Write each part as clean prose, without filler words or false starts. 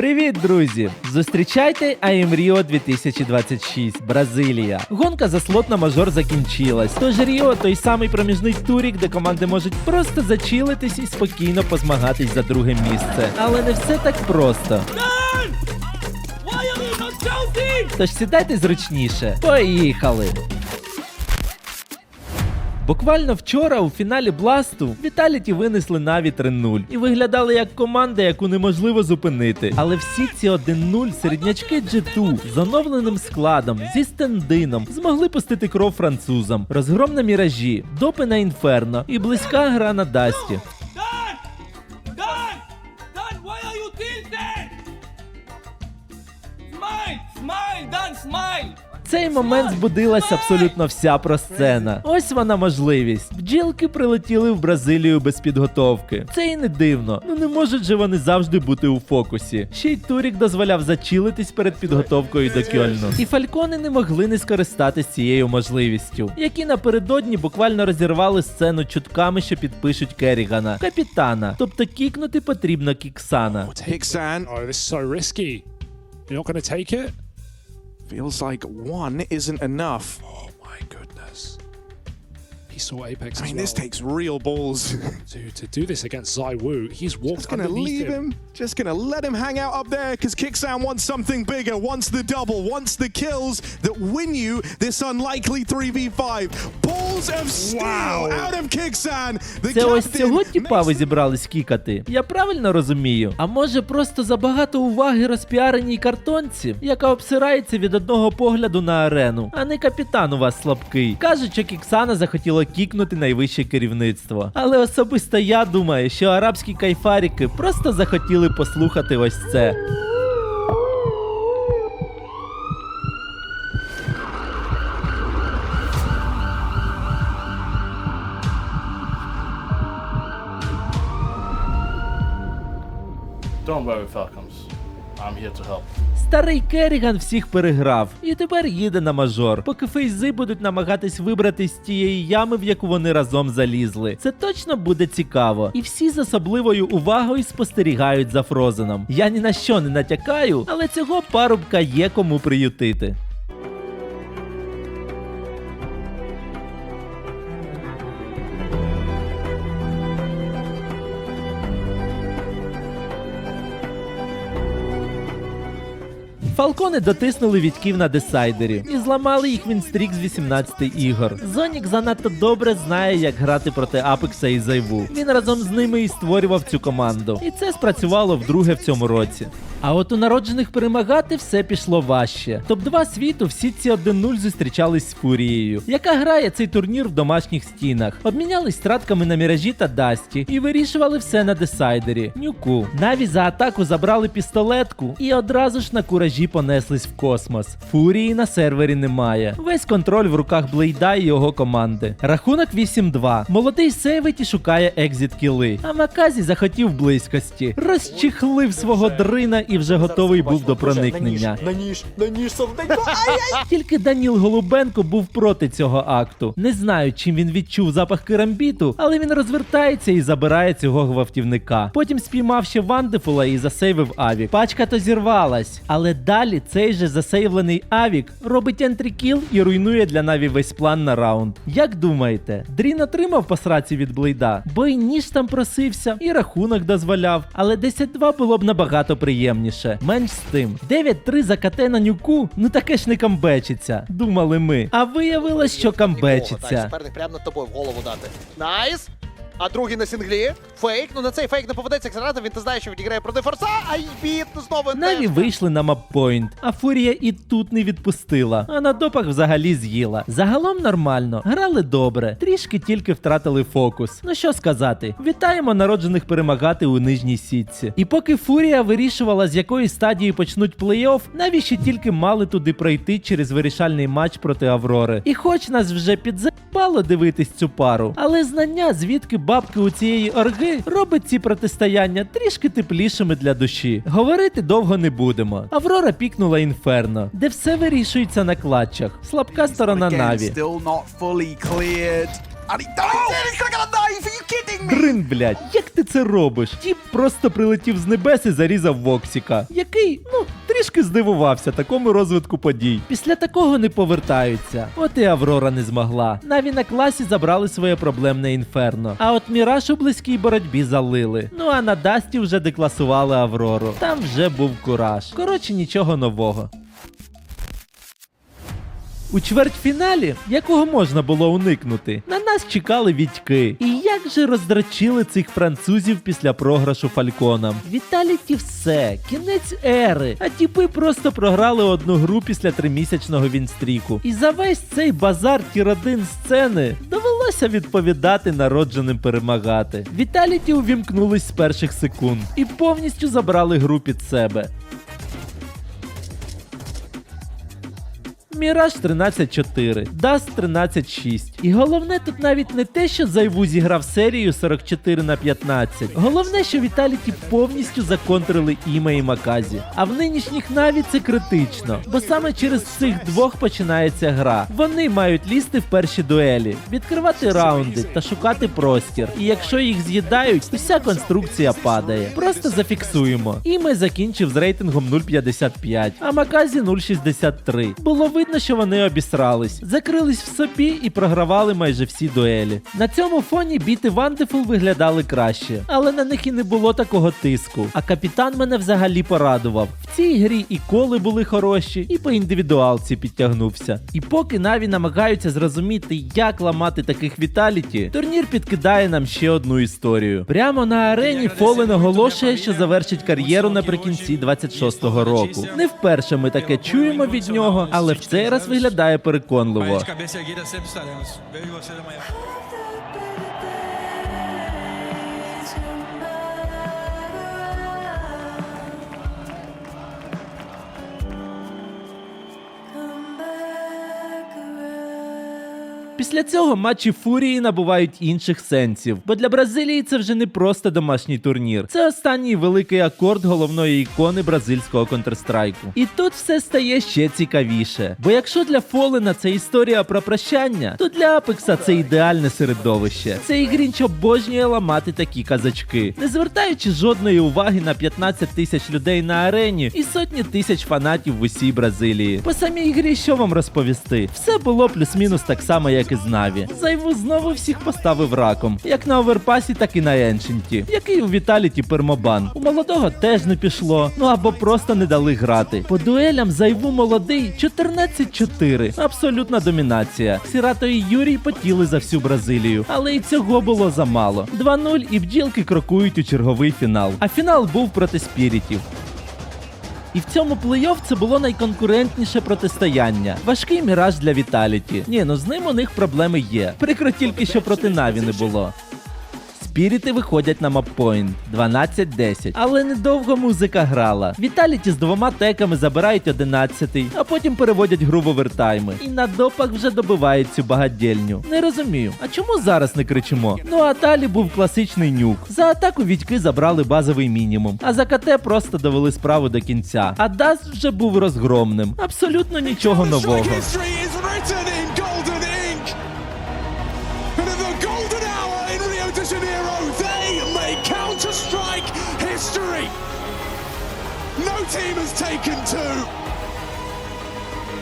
Привіт, друзі! Зустрічайте АМ Ріо 2026, Бразилія. Гонка за слот на мажор закінчилась. Тож Ріо – той самий проміжний турік, де команди можуть просто зачилитись і спокійно позмагатись за друге місце. Але не все так просто. Тож сідайте зручніше. Поїхали! Буквально вчора у фіналі Бласту Vitality винесли Na'Vi 3-0 і виглядали як команда, яку неможливо зупинити. Але всі ці 1-0 середнячки G2 з оновленим складом, зі стендином змогли пустити кров французам. Розгром на Міражі, допи на Інферно і близька гра на Дасті. В цей момент збудилась абсолютно вся просцена. Ось вона можливість. Бджілки прилетіли в Бразилію без підготовки. Це і не дивно. Ну не можуть же вони завжди бути у фокусі. Ще й Турік дозволяв зачилитись перед підготовкою до Кьольну. І Фалькони не могли не скористатись цією можливістю, які напередодні буквально розірвали сцену чутками, що підпишуть Керрігана, капітана. Тобто кікнути потрібно Кіксана. Kixan Oh, this is so risky. You're not going to take it? feels like one isn't enough. Oh my goodness. He saw Apex I mean, as this well. takes real balls. Dude, to do this against Zywoo, he's walked Just gonna underneath leave him. Just gonna let him hang out up there because Kixan wants something bigger, wants the double, wants the kills that win you this unlikely 3v5. Balls of steel out of Kixan. The Це ось цього captain тіпа ви makes зібрались кікати? Я правильно розумію? А може просто забагато уваги розпіареній картонці, яка обсирається від одного погляду на арену, а не капітан у вас слабкий. Кажуть, що Кіксана захотіло кікнути найвище керівництво. Але особисто я думаю, що арабські кайфаріки просто захотіли послухати ось це. Don't worry, Falcons. I'm here to help. Старий Керріган всіх переграв і тепер їде на мажор, поки фейзи будуть намагатись вибратись з тієї ями, в яку вони разом залізли. Це точно буде цікаво. І всі з особливою увагою спостерігають за Фрозеном. Я ні на що не натякаю, але цього парубка є кому приютити. Фалкони дотиснули відків на десайдері і зламали їх вінстрік з 18 ігор. Зонік занадто добре знає, як грати проти Апекса і Зайву. Він разом з ними і створював цю команду. І це спрацювало вдруге в цьому році. А от у народжених перемагати все пішло важче. Топ-2 світу всі ці 1-0 зустрічались з Фурією, яка грає цей турнір в домашніх стінах. Обмінялись стратками на Міражі та Дасті і вирішували все на десайдері. Нюку. Na'Vi за атаку забрали пістолетку і одразу ж на куражі понеслись в космос. Фурії на сервері немає. Весь контроль в руках Блейда і його команди. Рахунок 8-2. Молодий сейвить і шукає екзит-кіли. А Маказі захотів близькості. Розчехлив свого дрина і вже готовий був до проникнення. На ніж, солоденько, Тільки Даніл Голубенко був проти цього акту. Не знаю, чим він відчув запах керамбіту, але він розвертається і забирає цього гвалтівника. Потім спіймав ще Вандефула і засейвив Авік. Пачка то зірвалась, але далі цей же засейвлений Авік робить ентрі-кіл і руйнує для Na'Vi весь план на раунд. Як думаєте, Дрін отримав по сраці від Блейда? Бо і ніж там просився, і рахунок дозволяв, але 10-2 було б набагато приємніше. Менш з тим. 9-3 за КТ на нюку? Ну таке ж не камбечиться, думали ми. А виявилось, що камбечиться. суперник прямо над тобою в голову дати. Найс! А другий на сінглі. Фейк. Ну на цей фейк не поведеться Акселератор, він то знає, що відіграє проти Форса, а й біт знову Na'Vi вийшли на маппойнт, а Фурія і тут не відпустила, а на допах взагалі з'їла. Загалом нормально, грали добре, трішки тільки втратили фокус. Ну що сказати, вітаємо народжених перемагати у нижній сітці. І поки Фурія вирішувала, з якої стадії почнуть плей-офф, Na'Vi ще тільки мали туди пройти через вирішальний матч проти Аврори. І хоч нас вже підзапало дивитись цю пару, але знання, звідки бабки у цієї орги, робить ці протистояння трішки теплішими для душі. Говорити довго не будемо. Аврора пікнула Інферно, де все вирішується на клатчах. Слабка сторона Na'Vi. Still not fully cleared. And he he's gonna get a knife. Are you kidding me? Дрин, блядь, як ти це робиш? Тіп просто прилетів з небес і зарізав Воксіка, який, трішки здивувався такому розвитку подій. Після такого не повертаються. От і Аврора не змогла. Наві на класі забрали своє проблемне інферно. А от Міраж у близькій боротьбі залили. Ну а на Дасті вже декласували Аврору. Там вже був Кураж. Коротше, нічого нового. У чвертьфіналі, якого можна було уникнути, на нас чекали Вітьки. І як же роздрачили цих французів після програшу Фальконам. Віталіті все, кінець ери, а тіпи просто програли одну гру після 3-місячного вінстріку. І за весь цей базар тір-1 сцени довелося відповідати народженим перемагати. Віталіті увімкнулись з перших секунд і повністю забрали гру під себе. Міраж 13-4, Даст 13-6. І головне тут навіть не те, що Зайву зіграв серію 44-15. Головне, що Віталіті повністю законтрили Іме і Маказі. А в нинішніх Наві це критично, бо саме через цих двох починається гра. Вони мають лізти в перші дуелі, відкривати раунди та шукати простір. І якщо їх з'їдають, вся конструкція падає. Просто зафіксуємо. Іме закінчив з рейтингом 0.55, а Маказі 0.63. Було видно, що вони обісрались, закрились в собі і програвали майже всі дуелі. На цьому фоні біти Wonderful виглядали краще, але на них і не було такого тиску. А капітан мене взагалі порадував. В цій грі і коли були хороші, і по індивідуалці підтягнувся. І поки Наві намагаються зрозуміти, як ламати таких Віталіті, турнір підкидає нам ще одну історію. Прямо на арені Фолен оголошує, що завершить кар'єру наприкінці 26-го року. Не вперше ми таке чуємо від нього, але в цей раз виглядає переконливо. De cabeça erguida sempre estaremos. Vejo você amanhã. Після цього матчі Фурії набувають інших сенсів, бо для Бразилії це вже не просто домашній турнір. Це останній великий акорд головної ікони бразильського Counter-Strike. І тут все стає ще цікавіше. Бо якщо для Фолена це історія про прощання, то для Апекса це ідеальне середовище. Цей Грінч обожнює ламати такі казачки, не звертаючи жодної уваги на 15 тисяч людей на арені і сотні тисяч фанатів в усій Бразилії. По самій грі що вам розповісти? Все було плюс-мінус так само, як і з Наві. Зайву знову всіх поставив раком, як на оверпасі, так і на еншенті, який у Віталіті пермобан. У молодого теж не пішло, або просто не дали грати. По дуелям Зайву молодий 14-4. Абсолютна домінація. Сірато і Юрій потіли за всю Бразилію, але і цього було замало. 2-0 і бджілки крокують у черговий фінал. А фінал був проти спірітів. І в цьому плей-офф це було найконкурентніше протистояння. Важкий Міраж для Віталіті. З ним у них проблеми є. Прикро тільки, що проти Наві не було. Спіріти виходять на маппойнт 12-10, але недовго музика грала. Віталіті з 2 теками забирають 11-й, а потім переводять гру в овертайми. І на допах вже добивають цю багатдільню. Не розумію, а чому зараз не кричимо? А далі був класичний нюк. За атаку Вітьки забрали базовий мінімум, а за КТ просто довели справу до кінця. А Даст вже був розгромним. Абсолютно нічого нового. History is written in golden ink. And in the golden hour in Rio de Janeiro, they make Counter-Strike history. No team has taken 2.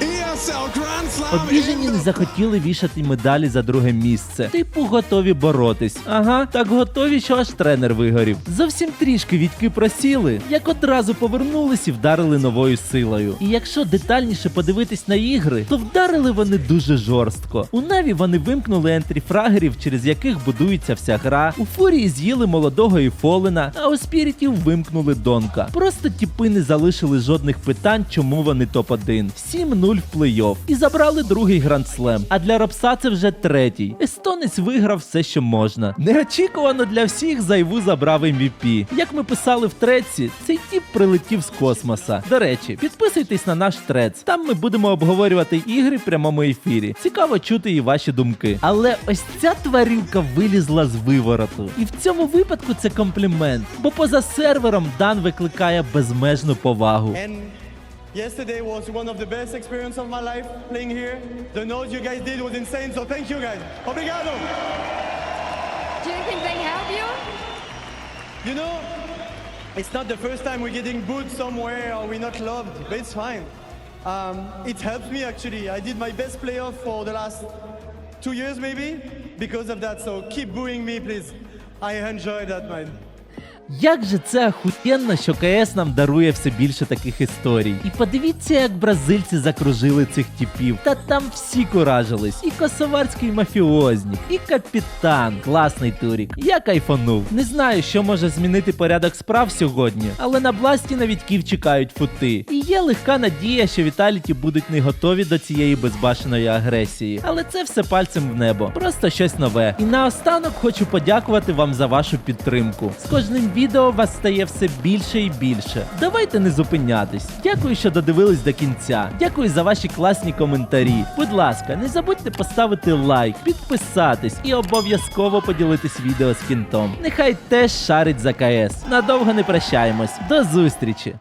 ESL Grand Slam. Обіжені не захотіли вішати медалі за друге місце. Типу готові боротись. Ага, так готові, що аж тренер вигорів. Зовсім трішки Вітьки просіли, як одразу повернулись і вдарили новою силою. І якщо детальніше подивитись на ігри, то вдарили вони дуже жорстко. У Наві вони вимкнули ентрі-фрагерів, через яких будується вся гра. У Фурії з'їли молодого і Фолена, а у Спірітів вимкнули Донка. Просто тіпи не залишили жодних питань, чому вони топ-1. 7-0 в плей-офф. І забрали другий гранд-слем. А для Робса це вже третій. Естонець виграв все, що можна. Неочікувано для всіх Зайву забрав MVP. Як ми писали в треці, цей тіп прилетів з космоса. До речі, підписуйтесь на наш трец. Там ми будемо обговорювати ігри в прямому ефірі. Цікаво чути і ваші думки. Але ось ця тварюка вилізла з вивороту. І в цьому випадку це комплімент. Бо поза сервером Дан викликає безмежну повагу. Yesterday was one of the best experiences of my life playing here. The noise you guys did was insane, so thank you guys. Obrigado! Do you think they help you? You know, it's not the first time we're getting booed somewhere or we're not loved, but it's fine. It helps me actually. I did my best playoff for the last 2 years maybe because of that, so keep booing me please. I enjoy that, man. Як же це охуєнно, що КС нам дарує все більше таких історій. І подивіться, як бразильці закружили цих типів. Та там всі куражились. І косоварський мафіознік, і капітан. Класний турік. Я кайфанув. Не знаю, що може змінити порядок справ сьогодні, але на бласті на Вітьків чекають фути. І є легка надія, що Віталіті будуть не готові до цієї безбашеної агресії. Але це все пальцем в небо. Просто щось нове. І наостанок хочу подякувати вам за вашу підтримку. З кожним відео вас стає все більше і більше. Давайте не зупинятись. Дякую, що додивились до кінця. Дякую за ваші класні коментарі. Будь ласка, не забудьте поставити лайк, підписатись і обов'язково поділитись відео з кінтом. Нехай теж шарить за КС. Надовго не прощаємось. До зустрічі!